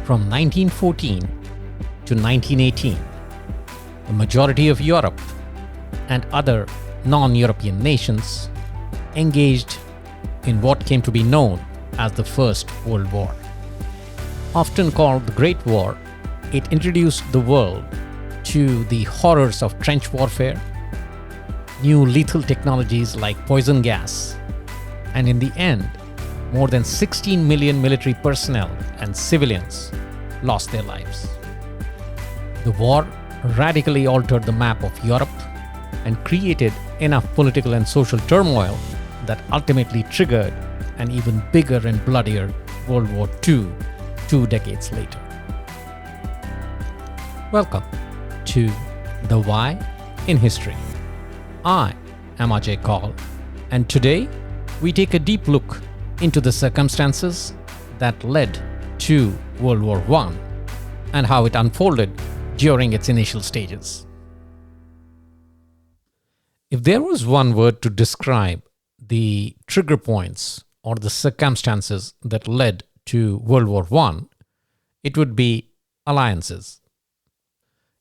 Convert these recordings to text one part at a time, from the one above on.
From 1914 to 1918, the majority of Europe and other non-European nations engaged in what came to be known as the First World War. Often called the Great War, it introduced the world to the horrors of trench warfare, new lethal technologies like poison gas, and in the end, more than 16 million military personnel and civilians lost their lives. The war radically altered the map of Europe and created enough political and social turmoil that ultimately triggered an even bigger and bloodier World War II 2 decades later. Welcome to The Why in History. I am Ajay Kaul, and today we take a deep look into the circumstances that led to World War I and how it unfolded during its initial stages. If there was one word to describe the trigger points or the circumstances that led to World War I, it would be alliances.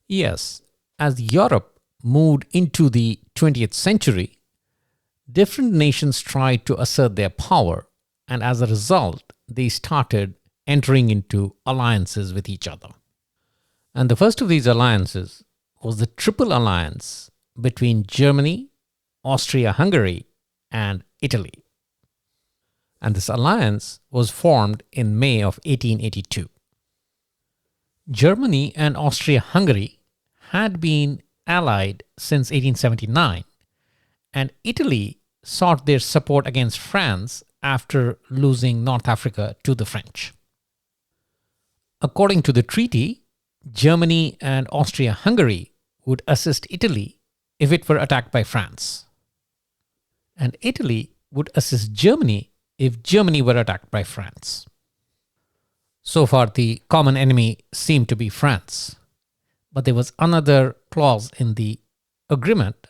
Yes, as Europe moved into the 20th century, different nations tried to assert their power, and as a result, they started entering into alliances with each other. And the first of these alliances was the Triple Alliance between Germany, Austria-Hungary, and Italy. And this alliance was formed in May of 1882. Germany and Austria-Hungary had been allied since 1879, and Italy sought their support against France after losing North Africa to the French. According to the treaty, Germany and Austria-Hungary would assist Italy if it were attacked by France, and Italy would assist Germany if Germany were attacked by France. So far, the common enemy seemed to be France, but there was another clause in the agreement,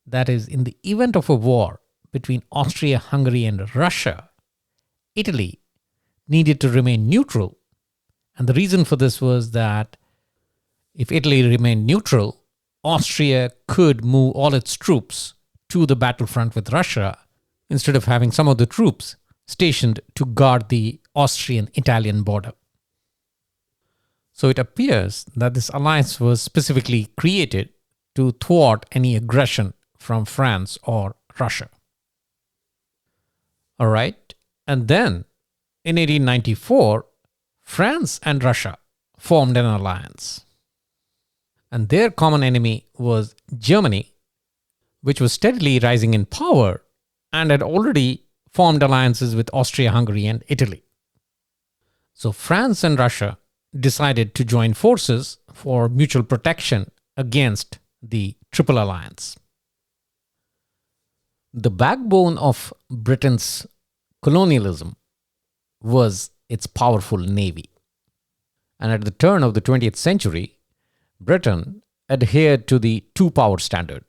that is, in the event of a war between Austria-Hungary and Russia, Italy needed to remain neutral. And the reason for this was that if Italy remained neutral, Austria could move all its troops to the battlefront with Russia instead of having some of the troops stationed to guard the Austrian-Italian border. So it appears that this alliance was specifically created to thwart any aggression from France or Russia. All right, and then in 1894, France and Russia formed an alliance. And their common enemy was Germany, which was steadily rising in power and had already formed alliances with Austria-Hungary and Italy. So France and Russia decided to join forces for mutual protection against the Triple Alliance. The backbone of Britain's colonialism was its powerful navy. And at the turn of the 20th century, Britain adhered to the two-power standard.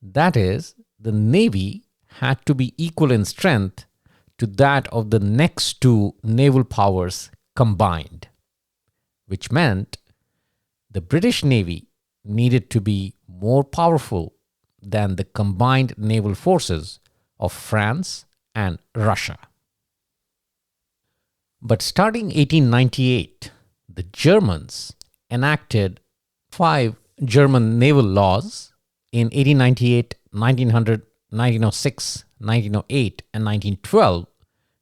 That is, the navy had to be equal in strength to that of the next two naval powers combined, which meant the British Navy needed to be more powerful than the combined naval forces of France and Russia. But starting 1898, the Germans enacted 5 German naval laws in 1898, 1900, 1906, 1908, and 1912,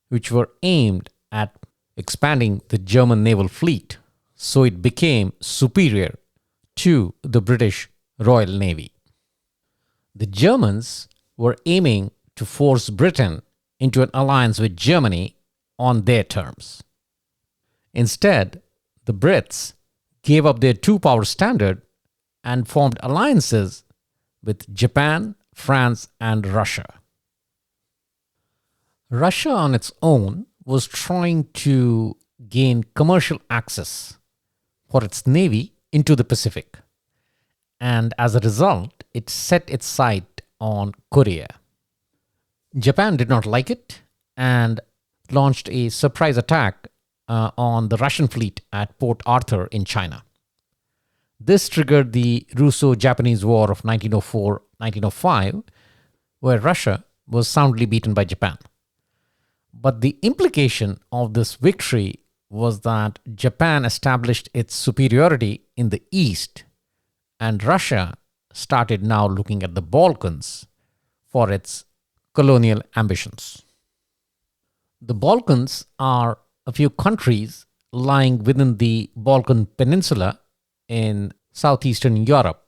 which were aimed at expanding the German naval fleet so it became superior to the British Royal Navy. The Germans were aiming to force Britain into an alliance with Germany on their terms. Instead, the Brits gave up their two-power standard and formed alliances with Japan, France, and Russia. Russia on its own was trying to gain commercial access for its navy into the Pacific, and as a result, it set its sight on Korea. Japan did not like it and launched a surprise attack on the Russian fleet at Port Arthur in China. This triggered the Russo-Japanese War of 1904-1905, where Russia was soundly beaten by Japan. But the implication of this victory was that Japan established its superiority in the east, and Russia started now looking at the Balkans for its colonial ambitions. The Balkans are a few countries lying within the Balkan Peninsula in southeastern Europe.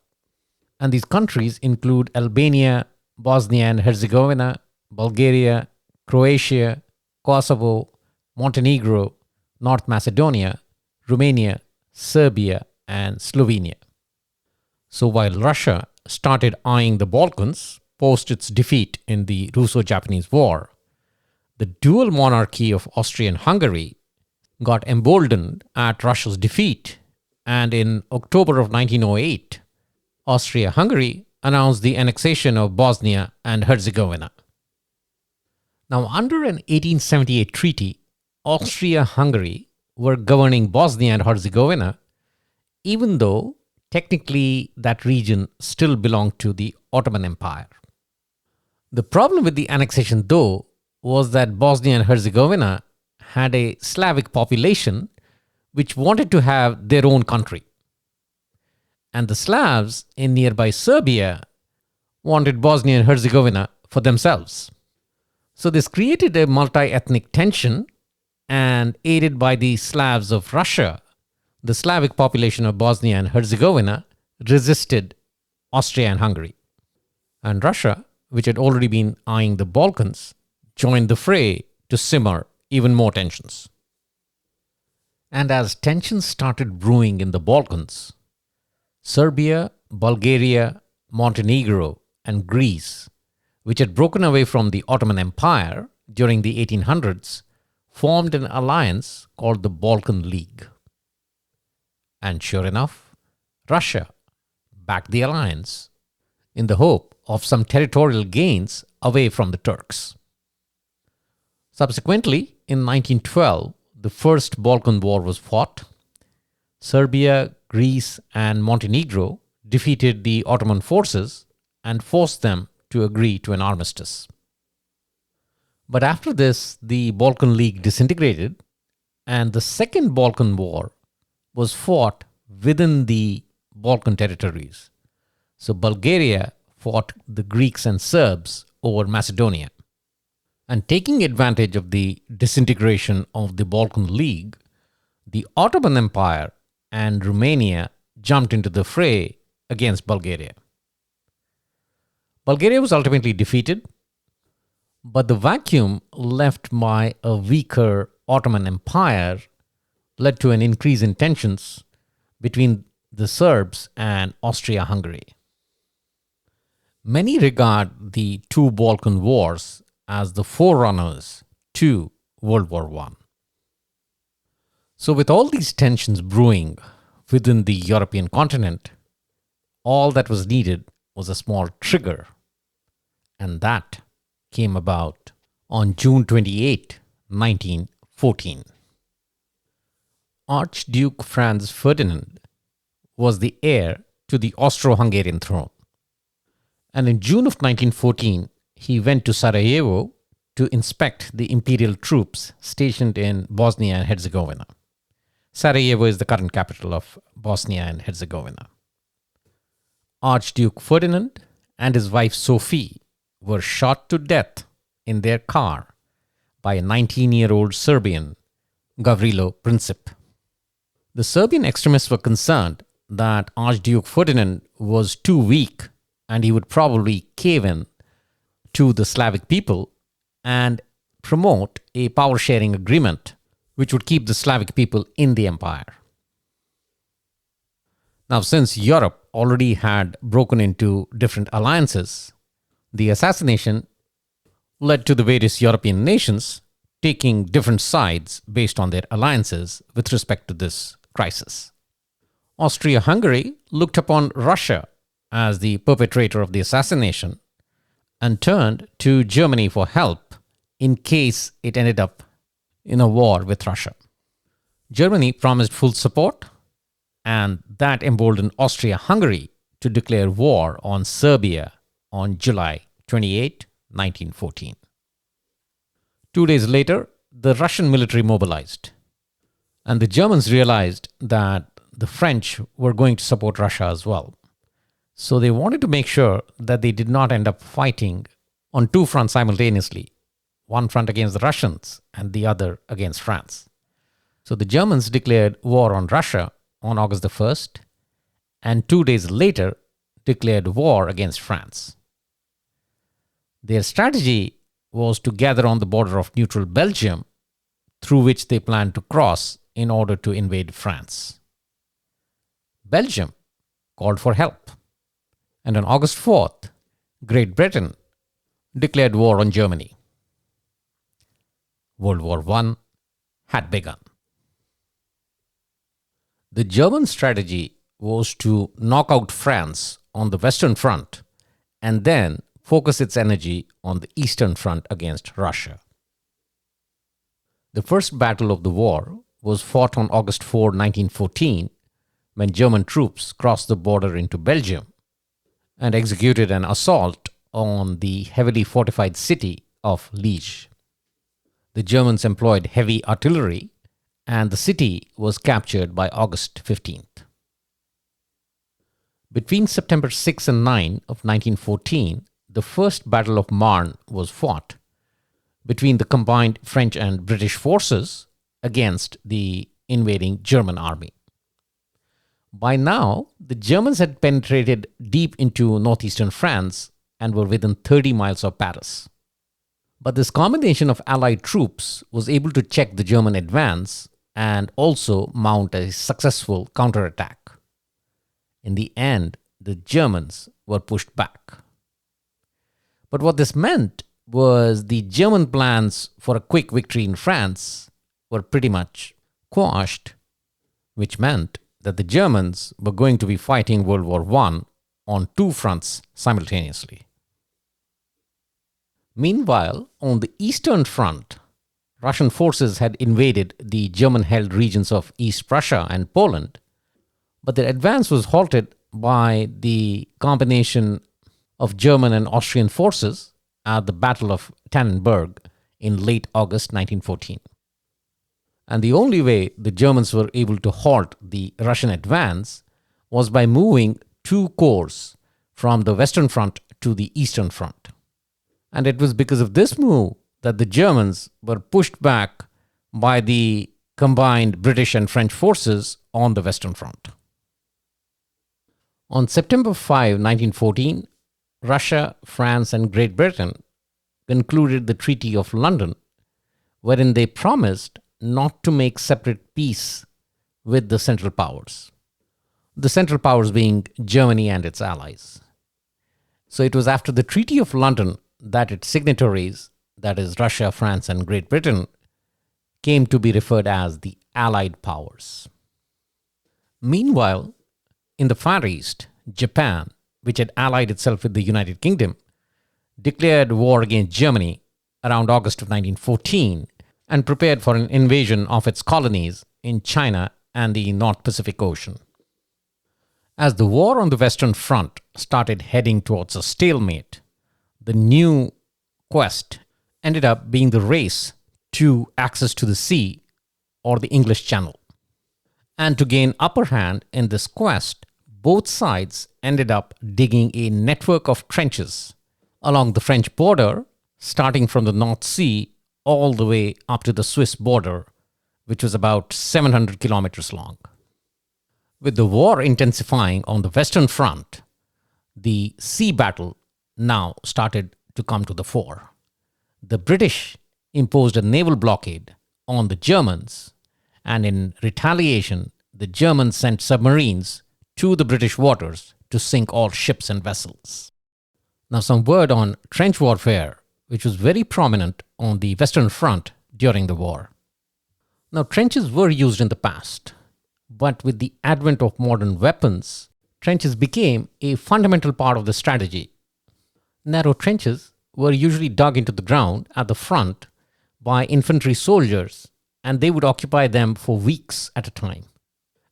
And these countries include Albania, Bosnia and Herzegovina, Bulgaria, Croatia, Kosovo, Montenegro, North Macedonia, Romania, Serbia, and Slovenia. So while Russia started eyeing the Balkans post its defeat in the Russo-Japanese War, the dual monarchy of Austria-Hungary got emboldened at Russia's defeat, and in October of 1908, Austria-Hungary announced the annexation of Bosnia and Herzegovina. Now, under an 1878 treaty, Austria-Hungary were governing Bosnia and Herzegovina, even though technically that region still belonged to the Ottoman Empire. The problem with the annexation, though, was that Bosnia and Herzegovina had a Slavic population which wanted to have their own country. And the Slavs in nearby Serbia wanted Bosnia and Herzegovina for themselves. So this created a multi-ethnic tension, and aided by the Slavs of Russia, the Slavic population of Bosnia and Herzegovina resisted Austria and Hungary. And Russia, which had already been eyeing the Balkans, joined the fray to simmer even more tensions. And as tensions started brewing in the Balkans, Serbia, Bulgaria, Montenegro, and Greece, which had broken away from the Ottoman Empire during the 1800s, formed an alliance called the Balkan League. And sure enough, Russia backed the alliance in the hope of some territorial gains away from the Turks. Subsequently, in 1912, the First Balkan War was fought. Serbia, Greece, and Montenegro defeated the Ottoman forces and forced them to agree to an armistice. But after this, the Balkan League disintegrated, and the Second Balkan War was fought within the Balkan territories. So Bulgaria fought the Greeks and Serbs over Macedonia. And taking advantage of the disintegration of the Balkan League, the Ottoman Empire and Romania jumped into the fray against Bulgaria. Bulgaria was ultimately defeated, but the vacuum left by a weaker Ottoman Empire led to an increase in tensions between the Serbs and Austria-Hungary. Many regard the two Balkan Wars as the forerunners to World War I. So with all these tensions brewing within the European continent, all that was needed was a small trigger, and that came about on June 28, 1914. Archduke Franz Ferdinand was the heir to the Austro-Hungarian throne, and in June of 1914, he went to Sarajevo to inspect the imperial troops stationed in Bosnia and Herzegovina. Sarajevo is the current capital of Bosnia and Herzegovina. Archduke Ferdinand and his wife Sophie were shot to death in their car by a 19-year-old Serbian, Gavrilo Princip. The Serbian extremists were concerned that Archduke Ferdinand was too weak and he would probably cave in to the Slavic people and promote a power-sharing agreement which would keep the Slavic people in the empire. Now, since Europe already had broken into different alliances, the assassination led to the various European nations taking different sides based on their alliances with respect to this crisis. Austria-Hungary looked upon Russia as the perpetrator of the assassination and turned to Germany for help in case it ended up in a war with Russia. Germany promised full support, and that emboldened Austria-Hungary to declare war on Serbia on July 28, 1914. 2 days later, the Russian military mobilized, and the Germans realized that the French were going to support Russia as well. So they wanted to make sure that they did not end up fighting on two fronts simultaneously, one front against the Russians and the other against France. So the Germans declared war on Russia on August the 1st, and 2 days later declared war against France. Their strategy was to gather on the border of neutral Belgium, through which they planned to cross in order to invade France. Belgium called for help, and on August 4th, Great Britain declared war on Germany. World War I had begun. The German strategy was to knock out France on the Western Front and then focus its energy on the Eastern Front against Russia. The first battle of the war was fought on August 4, 1914, when German troops crossed the border into Belgium and executed an assault on the heavily fortified city of Liege. The Germans employed heavy artillery, and the city was captured by August 15th. Between September 6 and 9 of 1914, the First Battle of Marne was fought between the combined French and British forces against the invading German army. By now, the Germans had penetrated deep into northeastern France and were within 30 miles of Paris. But this combination of Allied troops was able to check the German advance and also mount a successful counterattack. In the end, the Germans were pushed back. But what this meant was the German plans for a quick victory in France were pretty much quashed, which meant that the Germans were going to be fighting World War I on two fronts simultaneously. Meanwhile, on the Eastern Front, Russian forces had invaded the German-held regions of East Prussia and Poland, but their advance was halted by the combination of German and Austrian forces at the Battle of Tannenberg in late August 1914. And the only way the Germans were able to halt the Russian advance was by moving two corps from the Western Front to the Eastern Front. And it was because of this move that the Germans were pushed back by the combined British and French forces on the Western Front. On September 5, 1914, Russia, France, and Great Britain concluded the Treaty of London, wherein they promised not to make separate peace with the Central Powers. The Central Powers being Germany and its allies. So it was after the Treaty of London that its signatories, that is Russia, France, and Great Britain, came to be referred as the Allied Powers. Meanwhile, in the Far East, Japan, which had allied itself with the United Kingdom, declared war against Germany around August of 1914 and prepared for an invasion of its colonies in China and the North Pacific Ocean. As the war on the Western Front started heading towards a stalemate, the new quest ended up being the race to access to the sea or the English Channel. And to gain upper hand in this quest, both sides ended up digging a network of trenches along the French border, starting from the North Sea all the way up to the Swiss border, which was about 700 kilometers long. With the war intensifying on the Western Front, the sea battle now started to come to the fore. The British imposed a naval blockade on the Germans, and in retaliation, the Germans sent submarines to the British waters to sink all ships and vessels. Now, some word on trench warfare, which was very prominent on the Western Front during the war. Now, trenches were used in the past, but with the advent of modern weapons, trenches became a fundamental part of the strategy. Narrow trenches were usually dug into the ground at the front by infantry soldiers and they would occupy them for weeks at a time.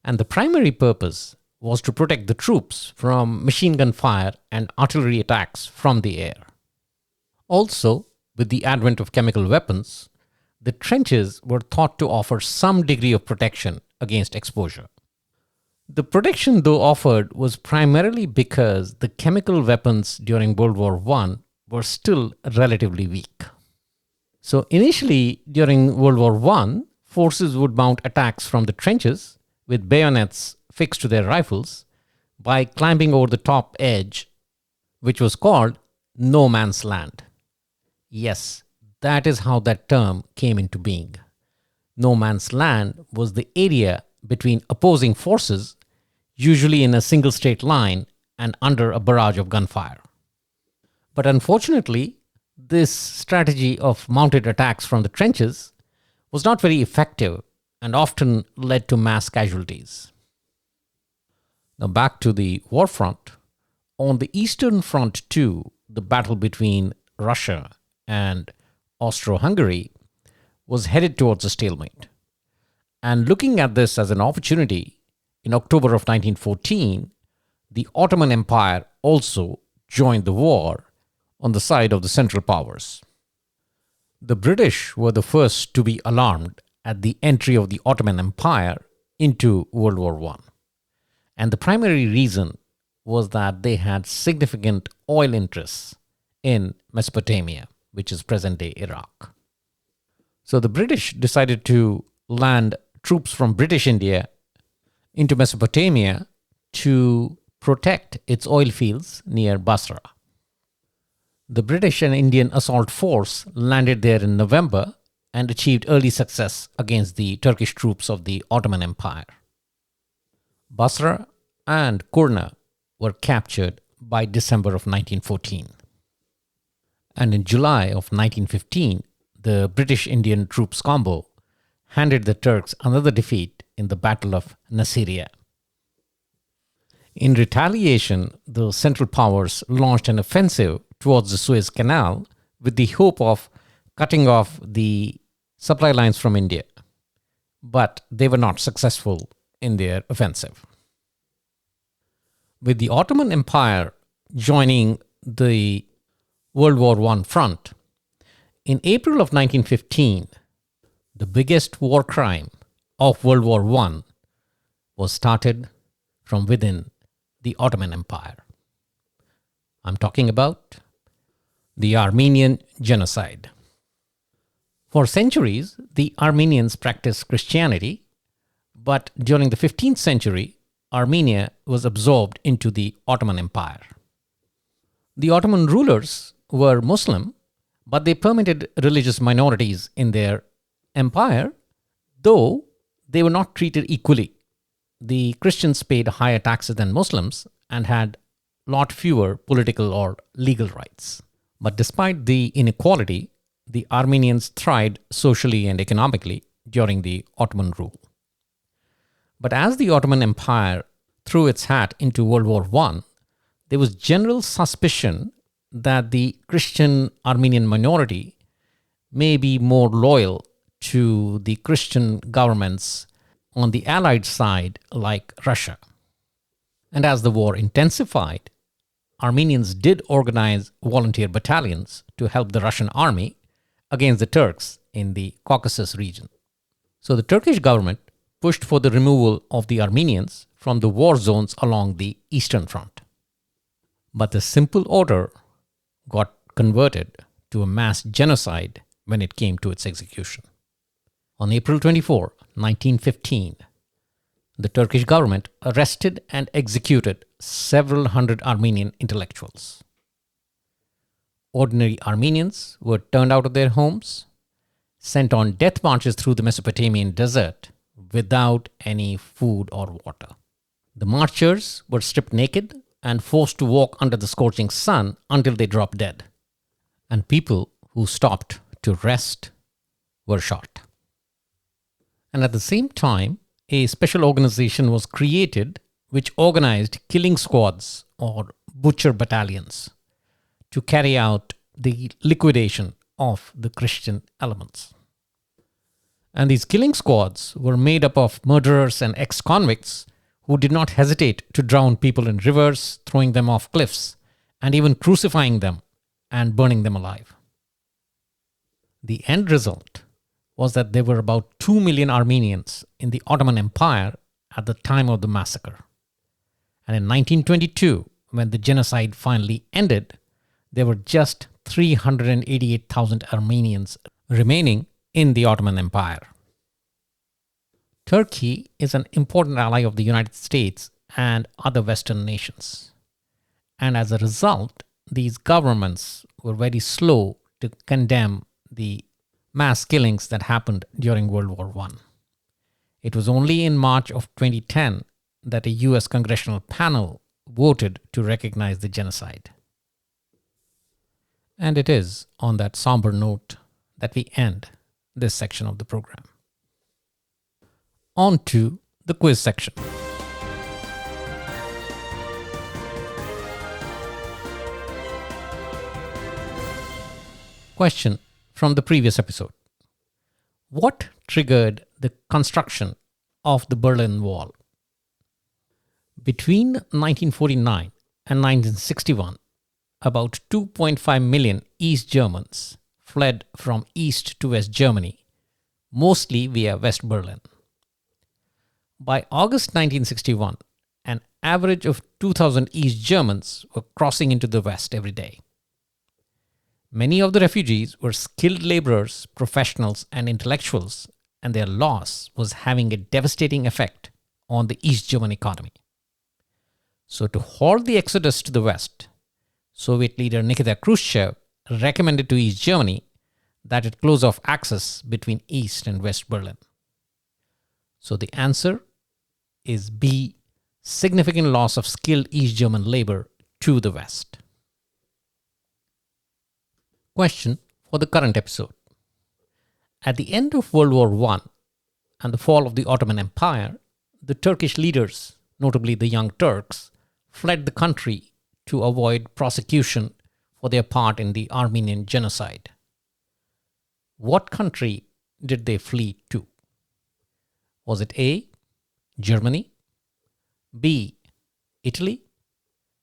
And the primary purpose was to protect the troops from machine gun fire and artillery attacks from the air. Also, with the advent of chemical weapons, the trenches were thought to offer some degree of protection against exposure. The protection, though offered, was primarily because the chemical weapons during World War I were still relatively weak. So initially, during World War I, forces would mount attacks from the trenches with bayonets fixed to their rifles by climbing over the top edge, which was called no man's land. Yes, that is how that term came into being. No man's land was the area between opposing forces, usually in a single straight line and under a barrage of gunfire. But unfortunately, this strategy of mounted attacks from the trenches was not very effective and often led to mass casualties. Now back to the war front. On the Eastern Front too, the battle between Russia and Austria-Hungary was headed towards a stalemate. And looking at this as an opportunity, in October of 1914, the Ottoman Empire also joined the war on the side of the Central Powers. The British were the first to be alarmed at the entry of the Ottoman Empire into World War I. And the primary reason was that they had significant oil interests in Mesopotamia, which is present-day Iraq. So the British decided to land troops from British India into Mesopotamia to protect its oil fields near Basra. The British and Indian assault force landed there in November and achieved early success against the Turkish troops of the Ottoman Empire. Basra and Kurna were captured by December of 1914. And in July of 1915, the British-Indian troops combo handed the Turks another defeat in the Battle of Nasiriyah. In retaliation, the Central Powers launched an offensive towards the Suez Canal with the hope of cutting off the supply lines from India. But they were not successful in their offensive. With the Ottoman Empire joining the World War I front, in April of 1915, the biggest war crime of World War I was started from within the Ottoman Empire. I'm talking about the Armenian genocide. For centuries, the Armenians practiced Christianity, but during the 15th century, Armenia was absorbed into the Ottoman Empire. The Ottoman rulers were Muslim, but they permitted religious minorities in their empire, though they were not treated equally. The Christians paid higher taxes than Muslims and had a lot fewer political or legal rights. But despite the inequality, the Armenians thrived socially and economically during the Ottoman rule. But as the Ottoman Empire threw its hat into World War I, there was general suspicion that the Christian Armenian minority may be more loyal to the Christian governments on the Allied side, like Russia. And as the war intensified, Armenians did organize volunteer battalions to help the Russian army against the Turks in the Caucasus region. So the Turkish government pushed for the removal of the Armenians from the war zones along the Eastern Front. But the simple order got converted to a mass genocide when it came to its execution. On April 24, 1915, the Turkish government arrested and executed several hundred Armenian intellectuals. Ordinary Armenians were turned out of their homes, sent on death marches through the Mesopotamian desert without any food or water. The marchers were stripped naked and forced to walk under the scorching sun until they dropped dead. And people who stopped to rest were shot. And at the same time, a special organization was created which organized killing squads or butcher battalions to carry out the liquidation of the Christian elements. And these killing squads were made up of murderers and ex-convicts who did not hesitate to drown people in rivers, throwing them off cliffs, and even crucifying them and burning them alive. The end result was that there were about 2 million Armenians in the Ottoman Empire at the time of the massacre. And in 1922, when the genocide finally ended, there were just 388,000 Armenians remaining in the Ottoman Empire. Turkey is an important ally of the United States and other Western nations. And as a result, these governments were very slow to condemn the mass killings that happened during World War I. It was only in March of 2010 that a US congressional panel voted to recognize the genocide. And it is on that somber note that we end this section of the program. On to the quiz section. Question from the previous episode. What triggered the construction of the Berlin Wall? Between 1949 and 1961, about 2.5 million East Germans fled from East to West Germany, mostly via West Berlin. By August 1961, an average of 2,000 East Germans were crossing into the West every day. Many of the refugees were skilled laborers, professionals, and intellectuals, and their loss was having a devastating effect on the East German economy. So to halt the exodus to the West, Soviet leader Nikita Khrushchev recommended to East Germany that it close off access between East and West Berlin. So the answer is B, significant loss of skilled East German labor to the West. Question for the current episode. At the end of World War I and the fall of the Ottoman Empire, the Turkish leaders, notably the Young Turks, fled the country to avoid prosecution for their part in the Armenian genocide. What country did they flee to? Was it A, Germany, B, Italy,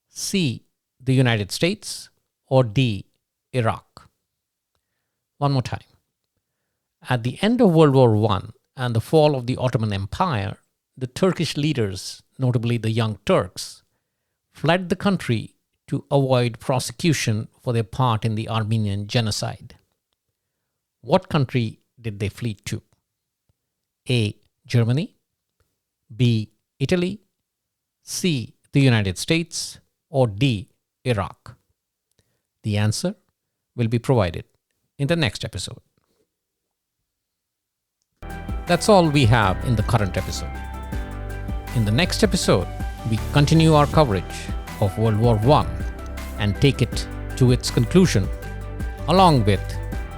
C, the United States, or D, Iraq? One more time. At the end of World War I and the fall of the Ottoman Empire, the Turkish leaders, notably the Young Turks, fled the country to avoid prosecution for their part in the Armenian genocide. What country did they flee to? A, Germany, B, Italy, C, the United States, or D, Iraq? The answer will be provided in the next episode. That's all we have in the current episode. In the next episode, we continue our coverage of World War I and take it to its conclusion, along with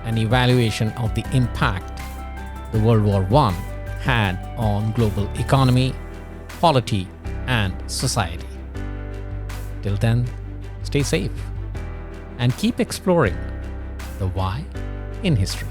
an evaluation of the impact the World War I had on global economy, polity, and society. Till then, stay safe and keep exploring the why in history.